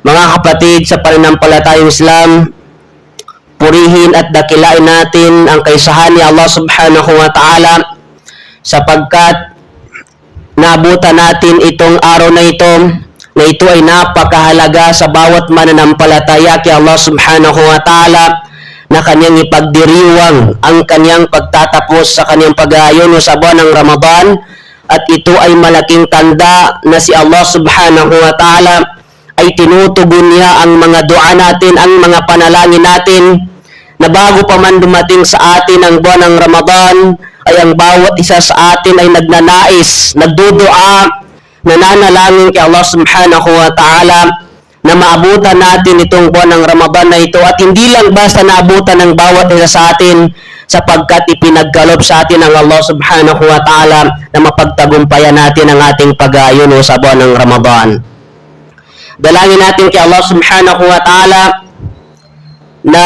Mga kapatid sa pananampalatayang Islam, purihin at dakilain natin ang kaisahan ni Allah subhanahu wa ta'ala sapagkat naabutan natin itong araw na ito ay napakahalaga sa bawat mananampalataya kay Allah subhanahu wa ta'ala na kanyang ipagdiriwang ang kanyang pagtatapos sa kanyang pag-aayon sa buwan ng Ramadan, at ito ay malaking tanda na si Allah subhanahu wa ta'ala ay tinutugon niya ang mga dua natin, ang mga panalangin natin, na bago pa man dumating sa atin ang buwan ng Ramadan, ay ang bawat isa sa atin ay nagnanais, nagdudua, nananalangin kay Allah subhanahu wa ta'ala na maabutan natin itong buwan ng Ramadan na ito, at hindi lang basta naabutan ng bawat isa sa atin, sapagkat ipinagkaloob sa atin ng Allah subhanahu wa ta'ala na mapagtagumpayan natin ang ating pag-aayon sa buwan ng Ramadan. Dalangin natin kay Allah subhanahu wa ta'ala na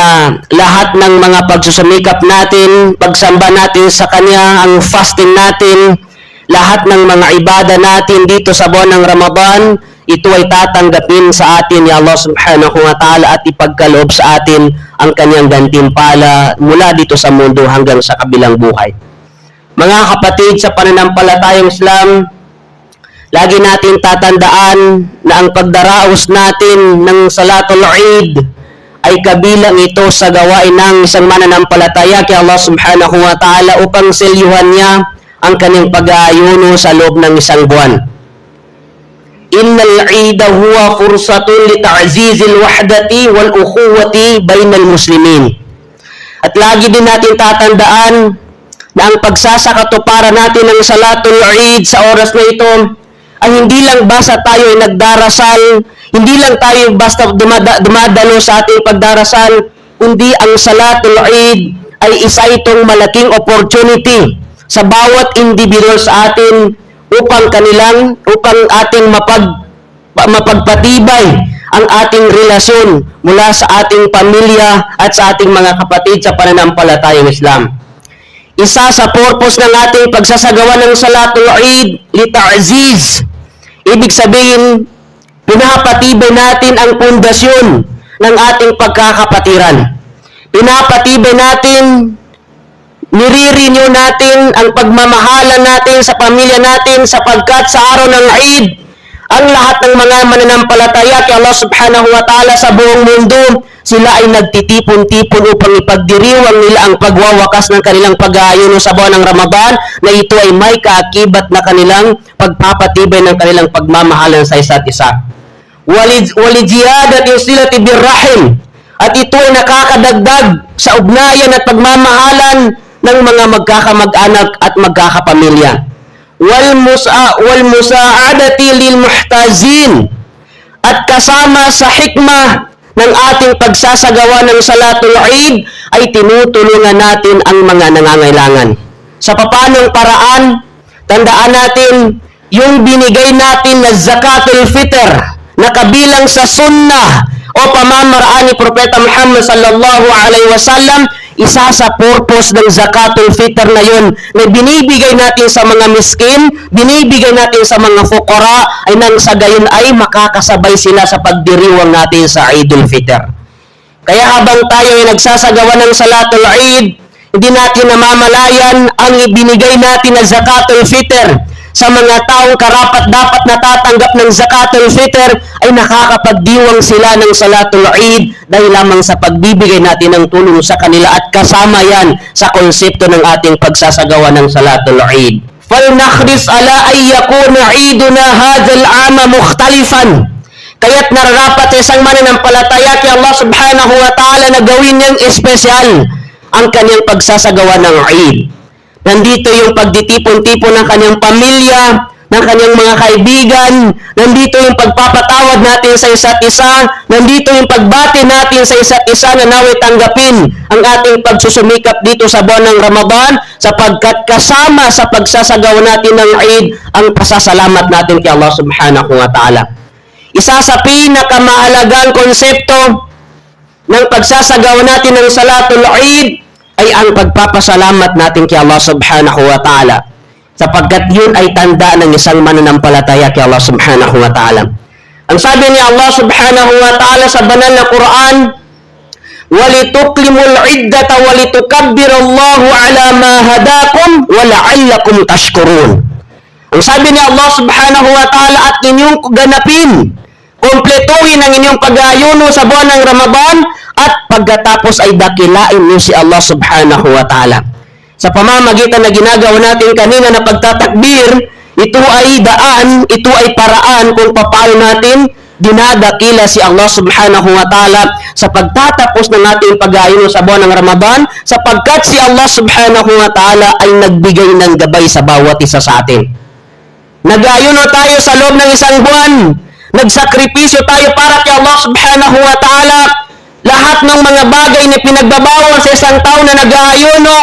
lahat ng mga pagsusumikap natin, pagsamba natin sa Kanya, ang fasting natin, lahat ng mga ibada natin dito sa buwan ng Ramadan, ito ay tatanggapin sa atin ni Allah subhanahu wa ta'ala at ipagkaloob sa atin ang Kanyang gantimpala mula dito sa mundo hanggang sa kabilang buhay. Mga kapatid sa pananampalatayang Islam, lagi natin tatandaan na ang pagdaraos natin ng Salatul Eid ay kabilang ito sa gawain ng isang mananampalataya kay Allah subhanahu wa ta'ala upang selyuhan niya ang kanyang pag-aayuno sa loob ng isang buwan. Innal Eid huwa fursatun li ta'zizil wahdati wal ukhuwati bainal muslimin. At lagi din natin tatandaan na ang pagsasakatuparan natin ng Salatul Eid sa oras na ito ay hindi lang basta tayo ay nagdarasal, hindi lang tayo basta dumadalo sa ating pagdarasal, kundi ang Salatul Eid ay isa itong malaking opportunity sa bawat individual sa atin upang ating mapagpatibay ang ating relasyon mula sa ating pamilya at sa ating mga kapatid sa pananampalatayang Islam. Isa sa purpose ng ating pagsasagawa ng Salatul Eid, li-ta'ziz. Ibig sabihin, pinapatibay natin ang pundasyon ng ating pagkakapatiran. Pinapatibay natin, nire-renew natin ang pagmamahalan natin sa pamilya natin sapagkat sa araw ng Eid, ang lahat ng mga mananampalataya kay Allah subhanahu wa ta'ala sa buong mundo, sila ay nagtitipon-tipon upang ipagdiriwang nila ang pagwawakas ng kanilang pag-aayon sa buwan ng Ramadan, na ito ay may kaakibat na kanilang pagpapatibay ng kanilang pagmamahalan sa isa't isa. Walijihadat yusilati birrahim, at ito ay nakakadagdag sa ugnayan at pagmamahalan ng mga magkakamag-anak at magkakapamilya. Wal musa'adati lil muhtazin, at kasama sa hikmah ng ating pagsasagawa ng Salatul Eid ay tinutulungan natin ang mga nangangailangan. Sa papanong paraan, tandaan natin yung binigay natin na Zakatul Fitr na kabilang sa sunnah o pamamaraan ni Propeta Muhammad sallallahu alaihi wasallam. Isa sa purpose ng Zakatul Fitr na yun na binibigay natin sa mga miskin, binibigay natin sa mga fuqara, ay nang sa gayon ay makakasabay sila sa pagdiriwang natin sa Eidul Fitr. Kaya habang tayo ay nagsasagawa ng Salatul Eid, hindi natin namamalayan ang ibinigay natin na Zakatul Fitr sa mga taong karapat-dapat natatanggap ng Zakatul Fitr ay nakakapagdiwang sila ng Salatul Eid dahil lamang sa pagbibigay natin ng tulong sa kanila, at kasama yan sa konsepto ng ating pagsasagawa ng Salatul Eid. فَلْنَخْرِصْ عَلَىٰ أَنْ يَكُونَ عِيدُنَا هَذَا الْعَامَ مُخْتَلِفًا. Kaya't nararapat sa isang mananampalataya kay Allah subhanahu wa ta'ala na gawin niyang espesyal ang kanyang pagsasagawa ng Eid. Nandito yung pagtitipon-tipon ng kanyang pamilya, ng kanyang mga kaibigan, nandito yung pagpapatawad natin sa isa't isa, nandito yung pagbati natin sa isa't isa na naway tanggapin ang ating pagsusumikap dito sa buwan ng Ramadan, sapagkat kasama sa pagsasagawa natin ng Eid ang pasasalamat natin kay Allah subhanahu wa ta'ala. Isa sa pinakamahalagang konsepto ng pagsasagawa natin ng Salatul Eid ay ang pagpapasalamat natin kay Allah subhanahu wa ta'ala, sapagkat yun ay tanda ng isang mananampalataya kay Allah subhanahu wa ta'ala. Ang sabi ni Allah subhanahu wa ta'ala sa banal na Quran, وَلِتُقْلِمُوا الْعِدَّةَ وَلِتُكَبِّرَ اللَّهُ عَلَى مَا هَدَاكُمْ وَلَعَلَّكُمْ تَشْكُرُونَ. Ang sabi ni Allah subhanahu wa ta'ala, at inyong ganapin, kumpletuhin ang inyong pag-aayuno sa buwan ng Ramadan, at pagkatapos ay dakilain niyo si Allah subhanahu wa ta'ala. Sa pamamagitan na ginagawa natin kanina na pagtatakbir, ito ay daan, ito ay paraan kung paano natin dinadakila si Allah subhanahu wa ta'ala sa pagtatapos ng ating pag-aayuno sa buwan ng Ramadan, sapagkat si Allah subhanahu wa ta'ala ay nagbigay ng gabay sa bawat isa sa atin. Nag-aayuno tayo sa loob ng isang buwan, nagsakripisyo tayo para kay Allah subhanahu wa ta'ala. Lahat ng mga bagay na pinagbabawal sa isang tao na nag-aayuno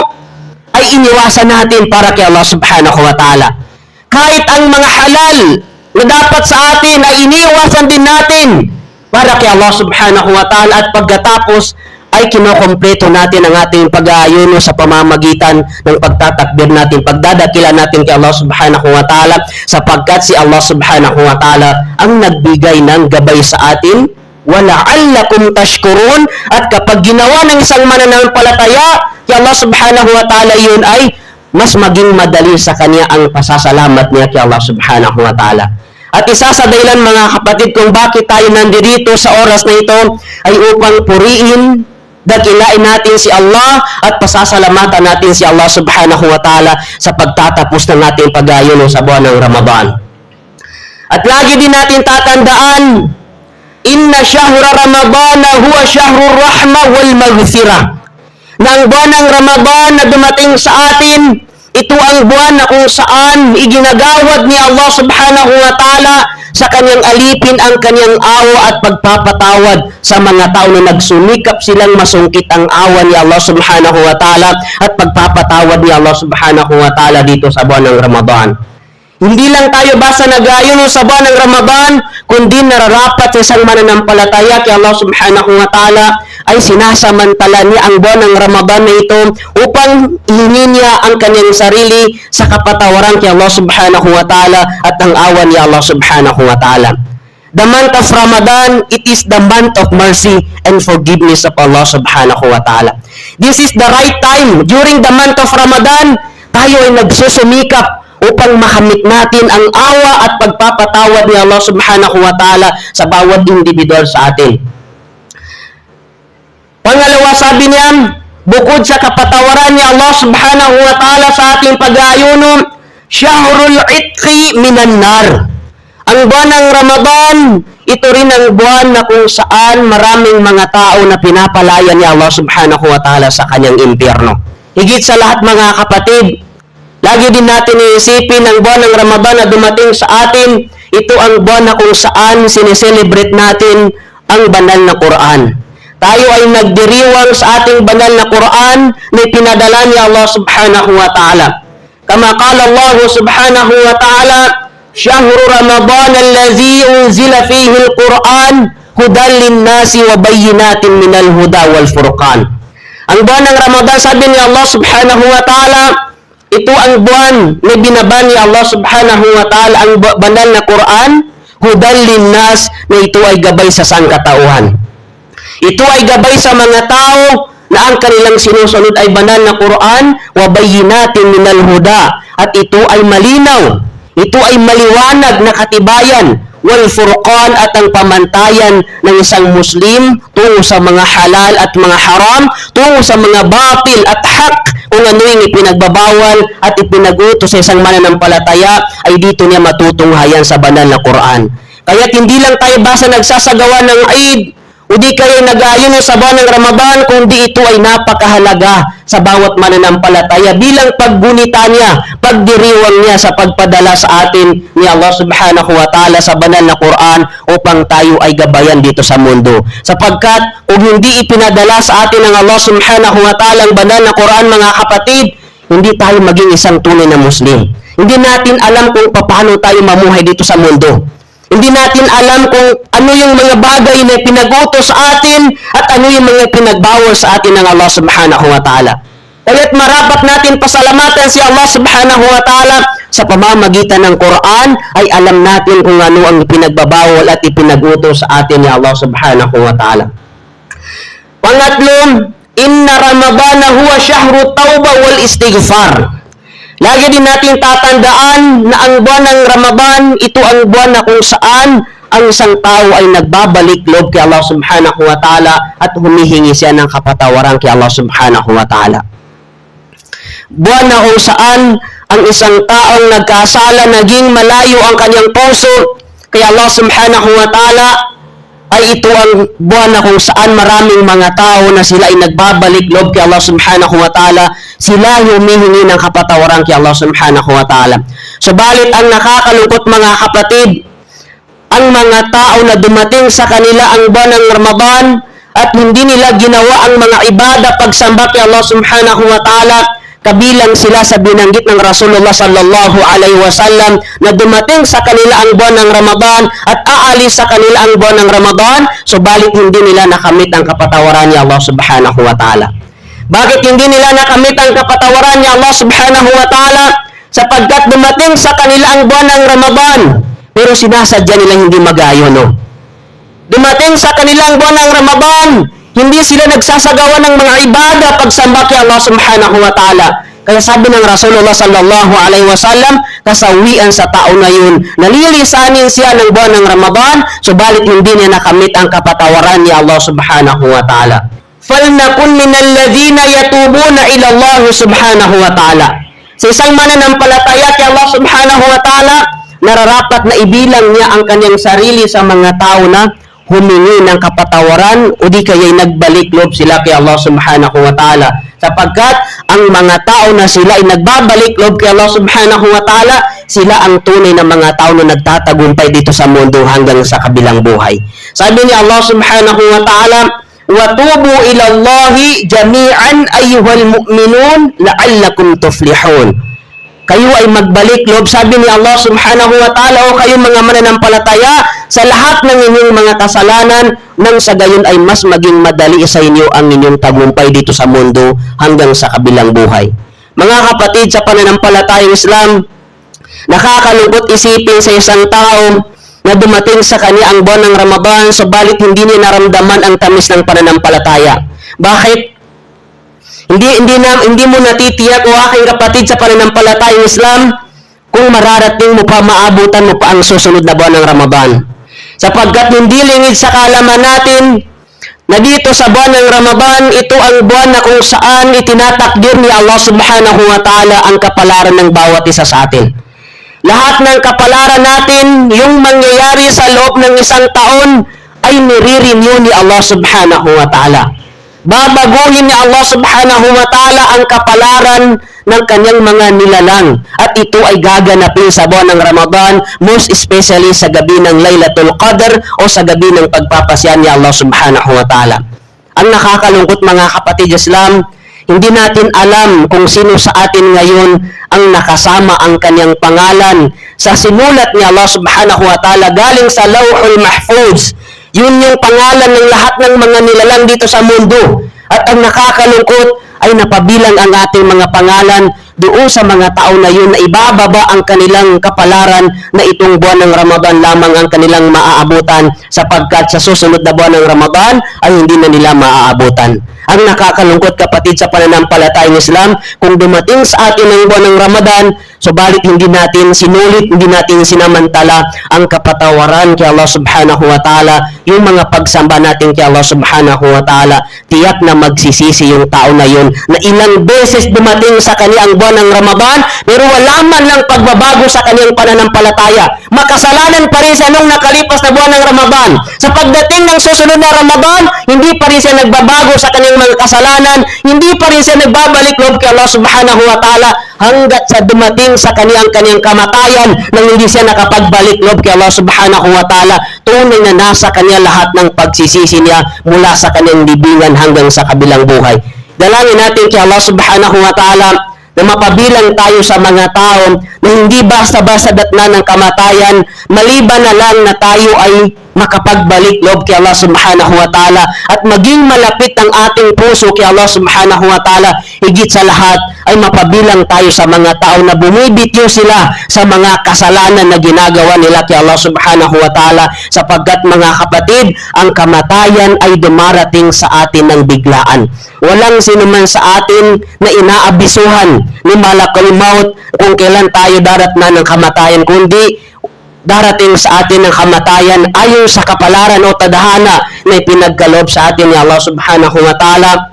ay iniwasan natin para kay Allah subhanahu wa ta'ala. Kahit ang mga halal na dapat sa atin ay iniwasan din natin para kay Allah subhanahu wa ta'ala, at pagkatapos ay kinokompleto natin ang ating pag-aayuno sa pamamagitan ng pagtatakbir natin, pagdadakila natin kay Allah subhanahu wa ta'ala, sapagkat si Allah subhanahu wa ta'ala ang nagbigay ng gabay sa atin. وَلَعَلَّكُمْ تَشْكُرُونَ. At kapag ginawa ng isang mananampalataya kay Allah subhanahu wa ta'ala, yun ay mas maging madali sa kanya ang pasasalamat niya kay Allah subhanahu wa ta'ala. At isa sa dahilan, mga kapatid, kung bakit tayo nandirito sa oras na ito ay upang purihin, dakilain natin si Allah at pasasalamatan natin si Allah subhanahu wa ta'ala sa pagtatapos ng ating pag-aayuno sa buwan ng Ramadan. At lagi din natin tatandaan, inna shahra Ramadana huwa shahrur rahma wal maghfirah. Na ang buwan ng Ramadan na dumating sa atin, ito ang buwan na kung saan iginagawad ni Allah subhanahu wa ta'ala sa kanyang alipin ang kanyang awa at pagpapatawad sa mga tao na nagsumikap silang masungkit ang awa ni Allah subhanahu wa ta'ala at pagpapatawad ni Allah subhanahu wa ta'ala dito sa buwan ng Ramadan. Hindi lang tayo basta nag-aayuno sa buwan ng Ramadan, kundi nararapat sa isang mananampalataya kay Allah subhanahu wa ta'ala ay sinasamantala niya ang buwan ng Ramadan na ito upang ihingin niya ang kanyang sarili sa kapatawaran kay Allah subhanahu wa ta'ala at ang awa ni Allah subhanahu wa ta'ala. The month of Ramadan, it is the month of mercy and forgiveness of Allah subhanahu wa ta'ala. This is the right time. During the month of Ramadan, tayo ay nagsusumikap upang makamit natin ang awa at pagpapatawad ni Allah subhanahu wa ta'ala sa bawat individual sa atin. Pangalawa, sabi niya, bukod sa kapatawaran ni Allah subhanahu wa ta'ala sa ating pag-aayuno, Shahrul Itqi minan nar. Ang buwan ng Ramadan, ito rin ang buwan na kung saan maraming mga tao na pinapalaya ni Allah subhanahu wa ta'ala sa kanyang impyerno. Higit sa lahat, mga kapatid, lagi din natin iisipin ang buwan ng Ramadan na dumating sa atin. Ito ang buwan na kung saan sineselebrate natin ang banal na Quran. Tayo ay nagdiriwang sa ating banal na Quran na pinadala ni Allah subhanahu wa ta'ala. Kama qala Allah subhanahu wa ta'ala, Shahru Ramadan allazi unzila fihi al-Quran hudan lin-nasi wa bayyinatin minal huda wal furqan. Ang buwan ng Ramadan, sabi ni Allah subhanahu wa ta'ala, ito ang buwan na binaba ni Allah subhanahu wa ta'ala ang banal na Quran, hudan linnas, na ito ay gabay sa sangkatauhan. Ito ay gabay sa mga tao na ang kanilang sinusunod ay banal na Quran, wa bayyinatin minal huda, at ito ay malinaw, ito ay maliwanag na katibayan, wal furqan, at ang pamantayan ng isang Muslim tungo sa mga halal at mga haram, tungo sa mga batil at hak, kung ano yung ipinagbabawal at ipinagutos sa isang mananampalataya, ay dito niya matutunghayan sa banal na Quran. Kaya't hindi lang tayo basta nagsasagawa ng Eid, o di kayo nag-aayuno sa buwan ng Ramadan, kundi ito ay napakahalaga sa bawat mananampalataya bilang paggunita niya, pagdiriwang niya sa pagpadala sa atin ni Allah subhanahu wa ta'ala sa banal na Quran upang tayo ay gabayan dito sa mundo. Sapagkat kung hindi ipinadala sa atin ng Allah subhanahu wa ta'ala ang banal na Quran, mga kapatid, hindi tayo maging isang tunay na Muslim. Hindi natin alam kung paano tayo mamuhay dito sa mundo. Hindi natin alam kung ano yung mga bagay na pinagutos sa atin at ano yung mga pinagbawal sa atin ng Allah subhanahu wa ta'ala. Kaya't marapat natin pasalamatan si Allah subhanahu wa ta'ala sa pamamagitan ng Quran ay alam natin kung ano ang ipinagbabawal at ipinagutos sa atin ni Allah subhanahu wa ta'ala. Pangatlo, inna Ramadana huwa syahru tauba wal istighfar. Lagi din natin tatandaan na ang buwan ng Ramadan, ito ang buwan na kung saan ang isang tao ay nagbabalik loob kay Allah subhanahu wa ta'ala at humihingi siya ng kapatawaran kay Allah subhanahu wa ta'ala. Buwan na kung saan ang isang taong nagkasala, naging malayo ang kanyang puso kay Allah subhanahu wa ta'ala, ay ito ang buwan na kung saan maraming mga tao na sila ay nagbabalik loob kay Allah subhanahu wa ta'ala, sila humihingi ng kapatawaran kay Allah subhanahu wa ta'ala. Subalit ang nakakalungkot mga kapatid, ang mga tao na dumating sa kanila ang buwan ng Ramadan at hindi nila ginawa ang mga ibada pagsamba kay Allah subhanahu wa ta'ala, kabilang sila sa binanggit ng Rasulullah sallallahu alaihi wasallam na dumating sa kanila ang buwan ng Ramadan at aalis sa kanila ang buwan ng Ramadan, subalit hindi nila nakamit ang kapatawaran ni Allah subhanahu wa ta'ala. Bakit hindi nila nakamit ang kapatawaran ni Allah subhanahu wa ta'ala? Sapagkat dumating sa kanila ang buwan ng Ramadan, pero sinasadya nila hindi magayon, no? Dumating sa kanilang buwan ng Ramadan, hindi sila nagsasagawa ng mga ibada pagsamba kay Allah subhanahu wa ta'ala. Kaya sabi ng Rasulullah sallallahu alaihi wasallam, kasawian sa tao na yun, nalilisanin siya ng buwan ng Ramadan, subalit hindi niya nakamit ang kapatawaran ni Allah subhanahu wa ta'ala. فَلْنَكُنْ مِنَ الَّذِينَ يَتُوبُونَ إِلَى اللَّهِ سُبْحَانَهُ وَتَعَالَى. Sa isang mananampalataya kay Allah subhanahu wa ta'ala, nararapat na ibilang niya ang kanyang sarili sa mga tao na humingi ng kapatawaran o di kaya'y nagbalik loob sila kay Allah subhanahu wa ta'ala. Sapagkat ang mga tao na sila ay nagbabalik loob kay Allah subhanahu wa ta'ala, sila ang tunay na mga tao na nagtatagumpay dito sa mundo hanggang sa kabilang buhay. Sabi ni Allah subhanahu wa ta'ala, وَتُوبُوا إِلَى اللَّهِ جَمِيعًا أَيُّهَا الْمُؤْمِنُونَ لَعَلَّكُمْ تُفْلِحُونَ. Kayo ay magbalik loob, sabi ni Allah subhanahu wa ta'ala, o kayo mga mananampalataya, sa lahat ng inyong mga kasalanan, nang sa gayon ay mas maging madali sa inyo ang inyong tagumpay dito sa mundo hanggang sa kabilang buhay. Mga kapatid, sa pananampalatayang Islam, nakakalungkot isipin sa isang tao na dumating sa kanya ang buwan ng Ramadan, subalit hindi niya naramdaman ang tamis ng pananampalataya. Bakit? Hindi mo natitiyak o aking kapatid sa pananampalatayang Islam kung mararating mo pa, maabutan mo pa ang susunod na buwan ng Ramadan. Sapagkat hindi lingid sa kaalaman natin na dito sa buwan ng Ramadan, ito ang buwan na kung saan itinatakdir ni Allah subhanahu wa ta'ala ang kapalaran ng bawat isa sa atin. Lahat ng kapalaran natin, yung mangyayari sa loob ng isang taon, ay nire-renew ni Allah subhanahu wa ta'ala. Babaguhin ni Allah subhanahu wa ta'ala ang kapalaran ng kanyang mga nilalang. At ito ay gaganapin sa buwan ng Ramadan, most especially sa gabi ng Laylatul Qadr o sa gabi ng pagpapasya ni Allah subhanahu wa ta'ala. Ang nakakalungkot mga kapatid Islam, hindi natin alam kung sino sa atin ngayon ang nakasama ang kanyang pangalan sa sinulat ni Allah subhanahu wa ta'ala galing sa Lawhul Mahfuz. Yun yung pangalan ng lahat ng mga nilalang dito sa mundo. At ang nakakalungkot ay napabilang ang ating mga pangalan doon sa mga tao na yun na ibababa ang kanilang kapalaran na itong buwan ng Ramadan lamang ang kanilang maaabutan, sapagkat sa susunod na buwan ng Ramadan ay hindi na nila maaabutan. Ang nakakalungkot kapatid sa pananampalatayang Islam, kung dumating sa atin ang buwan ng Ramadan, subalit hindi natin sinulit, hindi natin sinamantala ang kapatawaran kay Allah subhanahu wa ta'ala, yung mga pagsamba natin kay Allah subhanahu wa ta'ala, tiyak na magsisisi yung tao na yun na ilang beses dumating sa kanya ang buwan ng Ramadan, pero wala man lang pagbabago sa kanyang pananampalataya. Makasalanan pa rin siya nung nakalipas na buwan ng Ramadan. Sa pagdating ng susunod na Ramadan, hindi pa rin siya nagbabago sa kanyang mga kasalanan, hindi pa rin siya nagbabalik loob kay Allah subhanahu wa ta'ala hanggat sa dumating sa kanyang kamatayan nang hindi siya nakapagbalik loob kay Allah subhanahu wa ta'ala. Tunay na nasa kanya lahat ng pagsisisi niya mula sa kanyang libingan hanggang sa kabilang buhay. Dalangin natin kay Allah subhanahu wa ta'ala na mapabilang tayo sa mga tao na hindi basta-basta datnan ng kamatayan, maliban na lang na tayo ay makapagbalik loob kay Allah subhanahu wa ta'ala at maging malapit ang ating puso kay Allah subhanahu wa ta'ala. Higit sa lahat ay mapabilang tayo sa mga tao na bumibitiw sila sa mga kasalanan na ginagawa nila kay Allah subhanahu wa ta'ala, sapagkat mga kapatid, ang kamatayan ay dumarating sa atin ng biglaan. Walang sinuman sa atin na inaabisuhan ni malakal maut kung kailan tayo daratnan ng kamatayan, kundi darating sa atin ng kamatayan ayon sa kapalaran o tadhana na ipinagkaloob sa atin ni Allah subhanahu wa ta'ala.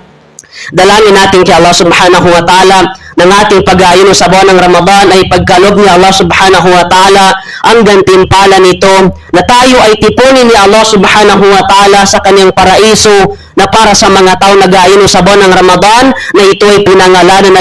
Dalangin natin kay Allah subhanahu wa ta'ala ng ating pag-aayon sa buwan ng Ramadan ay pagkaloob ni Allah subhanahu wa ta'ala ang gantimpala nito na tayo ay tipunin ni Allah subhanahu wa ta'ala sa kanyang paraiso na para sa mga tao nag-aayon sa buwan ng Ramadan, na ito ay pinangalanan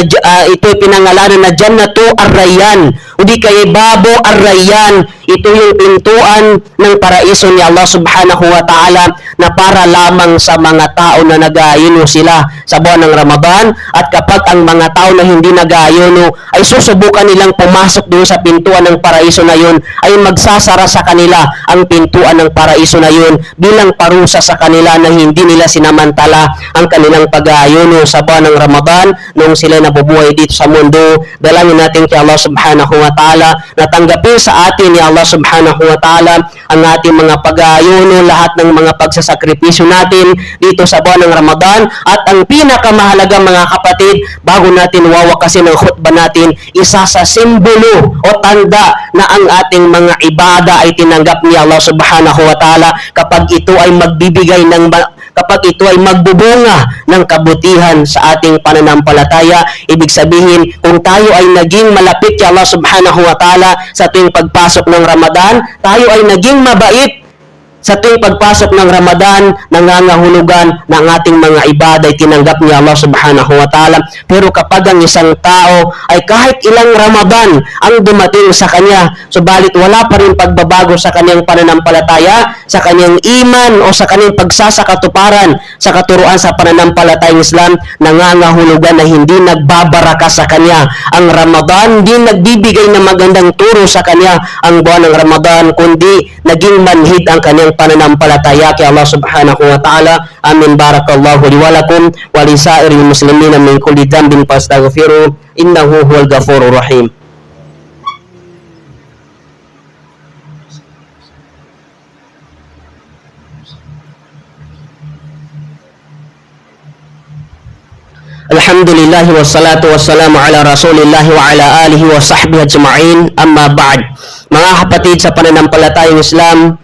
na Jannatu Ar-Rayyan, o di kaya Babo Ar-Rayyan. Ito yung pintuan ng paraiso ni Allah subhanahu wa ta'ala na para lamang sa mga tao na nag-aayon sila sa buwan ng Ramadan. At kapag ang mga tao na hindi nag-aayon ay susubukan nilang pumasok doon sa pintuan ng paraiso na yun, ay magsasara sa kanila ang pintuan ng paraiso na yun bilang parusa sa kanila na hindi nila sinamantala ang kanilang pag-aayon sa buwan ng Ramadan noong sila nabubuhay dito sa mundo. Dalangin natin kay Allah subhanahu wa ta'ala na tanggapin sa atin ni Allah subhanahu wa ta'ala ang ating mga pag-aayon, lahat ng mga pagsasakripisyo natin dito sa buwan ng Ramadan. At ang pinakamahalaga mga kapatid, bago natin wawakasin ang khutbah natin, isa sa simbolo o tanda na ang ating mga ibada ay tinanggap ni Allah subhanahu wa ta'ala kapag ito ay magbibigay ng kapag ito ay magbubunga ng kabutihan sa ating pananampalataya. Ibig sabihin, kung tayo ay naging malapit kay Allah subhanahu wa ta'ala sa tuwing pagpasok ng Ramadan, tayo ay naging mabait sa tuwing pagpasok ng Ramadan, nangangahulugan na ang ating mga ibada ay tinanggap ni Allah subhanahu wa ta'ala. Pero kapag ang isang tao ay kahit ilang Ramadan ang dumating sa kanya, subalit wala pa rin pagbabago sa kanyang pananampalataya, sa kanyang iman o sa kanyang pagsasakatuparan sa katuruan sa pananampalatayang Islam, nangangahulugan na hindi nagbabaraka sa kanya ang Ramadan, hindi nagbibigay ng magandang turo sa kanya ang buwan ng Ramadan, kundi naging manhid ang kanyang pananampalataya kay Allah subhanahu wa ta'ala. Amin. Barakallahu li wa lakum wa li sa'iril muslimina min kulli dhanbin fastaghfiru innahu huwal ghafurur rahim. Alhamdulillah wassalatu wassalamu ala rasulillah wa ala alihi wa sahbihi ajma'in. Amma ba'd. Mga kapatid sa pananampalatayang Islam,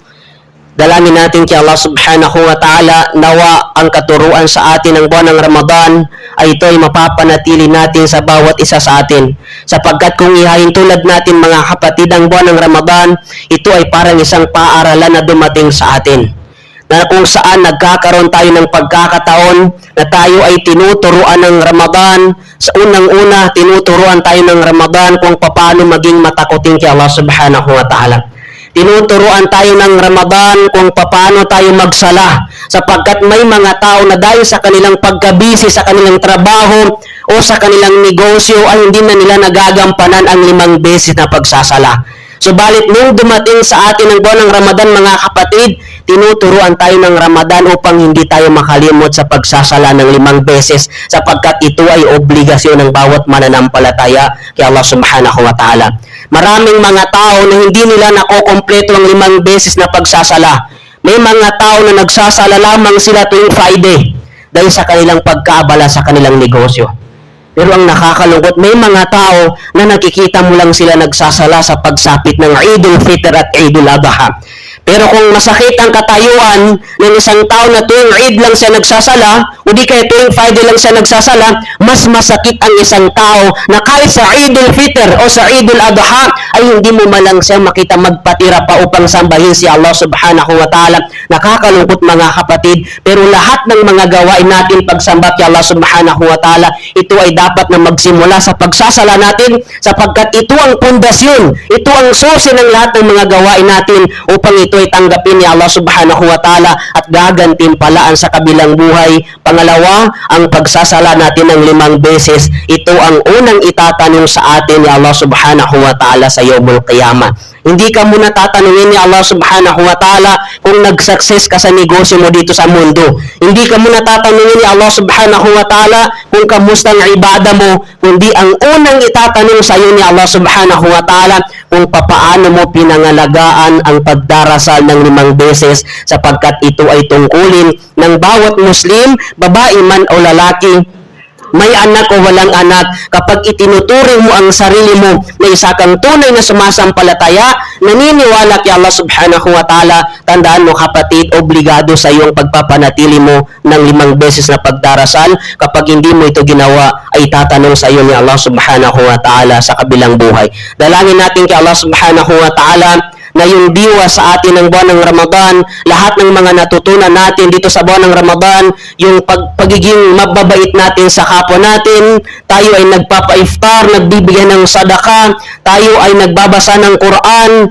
dalangin natin kay Allah subhanahu wa ta'ala nawa ang katuruan sa atin ng buwan ng Ramadan ay ito ay mapapanatili natin sa bawat isa sa atin. Sapagkat kung ihayin tulad natin mga kapatid ang buwan ng Ramadan, ito ay parang isang paaralan na dumating sa atin, na kung saan nagkakaroon tayo ng pagkakataon na tayo ay tinuturuan ng Ramadan. Sa unang-una, tinuturuan tayo ng Ramadan kung paano maging matakotin kay Allah subhanahu wa ta'ala. Tinuturuan tayo ng Ramadan kung paano tayo magsala, sapagkat may mga tao na dahil sa kanilang pagkabisi sa kanilang trabaho o sa kanilang negosyo ay hindi na nila nagagampanan ang 5 beses na pagsasala. Subalit nung dumating sa atin ang buwan ng Ramadan mga kapatid, tinuturuan tayo ng Ramadan upang hindi tayo makalimot sa pagsasala ng 5 beses, sapagkat ito ay obligasyon ng bawat mananampalataya kay Allah subhanahu wa ta'ala. Maraming mga tao na hindi nila nakokompleto ang 5 beses na pagsasala. May mga tao na nagsasala lamang sila tuwing Friday dahil sa kanilang pagkaabala sa kanilang negosyo. Pero ang nakakalungkot, may mga tao na nakikita mo lang sila nagsasala sa pagsapit ng Eidul Fitr at Eidul Adha. Pero kung masakit ang katayuan ng isang tao na tuwing Eid lang siya nagsasala, o di kaya tuwing Friday lang siya nagsasala, mas masakit ang isang tao na kahit sa Eidul Fitr o sa Eidul Adha ay hindi mo malang siya makita magpatira pa upang sambahin si Allah subhanahu wa ta'ala. Nakakalungkot mga kapatid, pero lahat ng mga gawain natin pagsamba kay Allah subhanahu wa ta'ala, ito ay dapat na magsimula sa pagsasala natin, sapagkat ito ang pundasyon, ito ang susi ng lahat ng mga gawain natin upang ito ay tanggapin ni Allah subhanahu wa ta'ala at gagantimpalaan sa kabilang buhay. Pangalawa, ang pagsasala natin ng 5 beses, ito ang unang itatanong sa atin ni Allah subhanahu wa ta'ala sa Yawmul Qiyamah. Hindi ka muna tatanungin ni Allah subhanahu wa ta'ala kung nag-success ka sa negosyo mo dito sa mundo. Hindi ka muna tatanungin ni Allah subhanahu wa ta'ala kung kamusta ang ibada mo, kundi ang unang itatanong sa iyo ni Allah subhanahu wa ta'ala kung papaano mo pinangalagaan ang pagdarasal ng 5 beses, sapagkat ito ay tungkulin ng bawat Muslim, babae man o lalaki, may anak o walang anak. Kapag itinuturing mo ang sarili mo na isa kang tunay na sumasampalataya, naniniwala kay Allah subhanahu wa ta'ala, tandaan mo kapatid, obligado sa iyong pagpapanatili mo ng 5 beses na pagdarasal. Kapag hindi mo ito ginawa, ay tatanong sa iyo ni Allah subhanahu wa ta'ala sa kabilang buhay. Dalangin natin kay Allah subhanahu wa ta'ala na yung diwa sa atin ng buwan ng Ramadan, lahat ng mga natutunan natin dito sa buwan ng Ramadan, yung pagiging mababait natin sa kapwa natin, tayo ay nagpapa-iftar, nagbibigay ng sadaka, tayo ay nagbabasa ng Quran,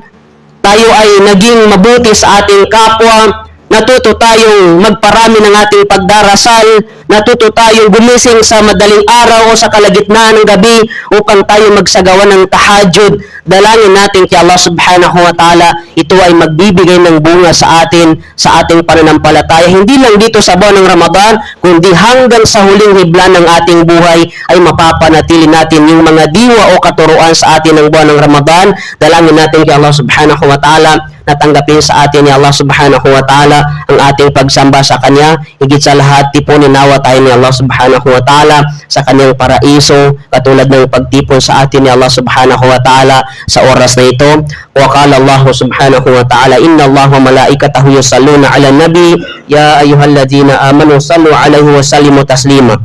tayo ay naging mabuti sa ating kapwa, natuto tayong magparami ng ating pagdarasal, natuto tayong gumising sa madaling araw o sa kalagitnaan ng gabi upang tayo magsagawa ng tahajjud. Dalangin natin kay Allah subhanahu wa ta'ala, ito ay magbibigay ng bunga sa atin, sa ating pananampalataya. Hindi lang dito sa buwan ng Ramadan, kundi hanggang sa huling hibla ng ating buhay ay mapapanatili natin yung mga diwa o katuruan sa atin ng buwan ng Ramadan. Dalangin natin kay Allah subhanahu wa ta'ala na tanggapin sa atin ni Allah subhanahu wa ta'ala ang ating pagsamba sa Kanya. Higit sa lahat, tipunin nawa tayo ni Allah subhanahu wa ta'ala sa Kanyang paraiso, katulad ng pagtipon sa atin ni Allah subhanahu wa ta'ala sa oras na ito. Wa qala Allah subhanahu wa ta'ala, inna Allah wa malaikatahu yusalluna ala nabi, ya ayyuhalladhina amanu sallu alaihi wa sallimu taslima.